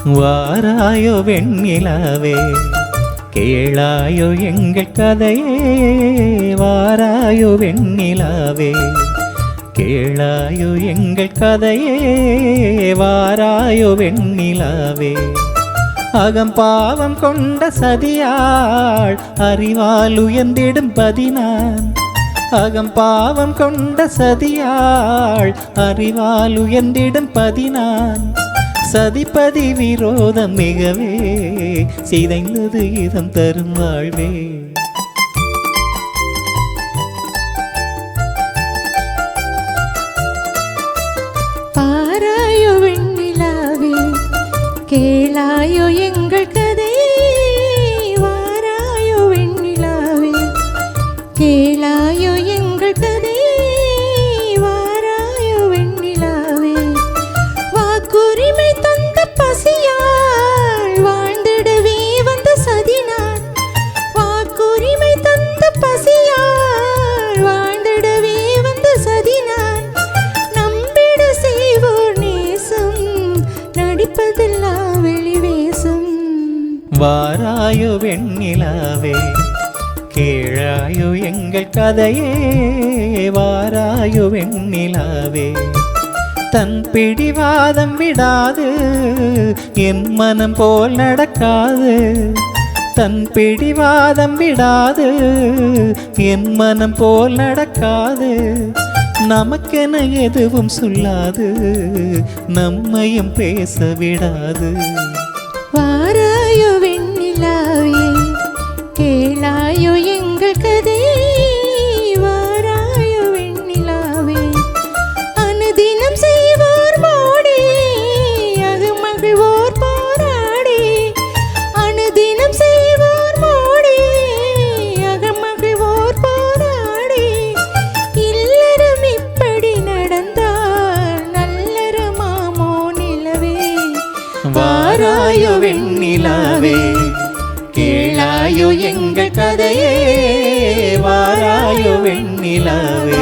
வாராயோ வெண்ணிலாவே கேளாயோ எங்கள் கதையே வாராயோ வெண்ணிலாவே கேளாயோ எங்கள் கதையே வாராயோ வெண்ணிலாவே அகம் பாவம் கொண்ட சதியாள் அறிவால் உயர்ந்திடும் பதினான் அகம் பாவம் கொண்ட சதியாள் அறிவால் உயர்ந்திடும் பதினான் சதிபதி விரோதம் மிகவே சிதைந்தது இதம் தரும் வாழ்வே பாராயோ வெண்ணிலாவே கேளாயோ எங்கள் கதையே வாராயோ வெண்ணிலாவே கேளாயோ எங்கள் கதையே வாராயோ வெண்ணிலாவே வாக்குரிமை தந்த பசியாள் வாழ்ந்திடவே வந்த சதினான் வாக்குரிமை தந்த பசியாள் வாழ்ந்திடவே வந்த சதினான் நம்பிட செய்வோர் நேசம் நடிப்பதெல்லாம் வெளிவேசம் வாராயோ வெண்ணிலாவே கேளாயோ எங்கள் கதையே வாராயோ வெண்ணிலாவே தன் பிடிவாதம் விடாது என் மனம் போல் நடக்காது தன் பிடிவாதம் விடாது என் மனம் போல் நடக்காது நமக்கென எதுவும் சொல்லாது நம்மையும் பேச விடாது வாராயோ வெண்ணிலாவே கேளாயோ எங்கள் கதையே வாராயோ வெண்ணிலாவே அனுதினம் செய்வோர் மோடி அது மகிழ்வோர் போராடி அனுதினம் செய்வோர் மோடி அது மகிழ்வோர் போராடி இல்லறம் இப்படி நடந்தால் நல்லறமாமோ நிலவே வாராயோ வெண்ணிலாவே கேளாயோ எங்கள் கதையே வாராயோ வெண்ணிலாவே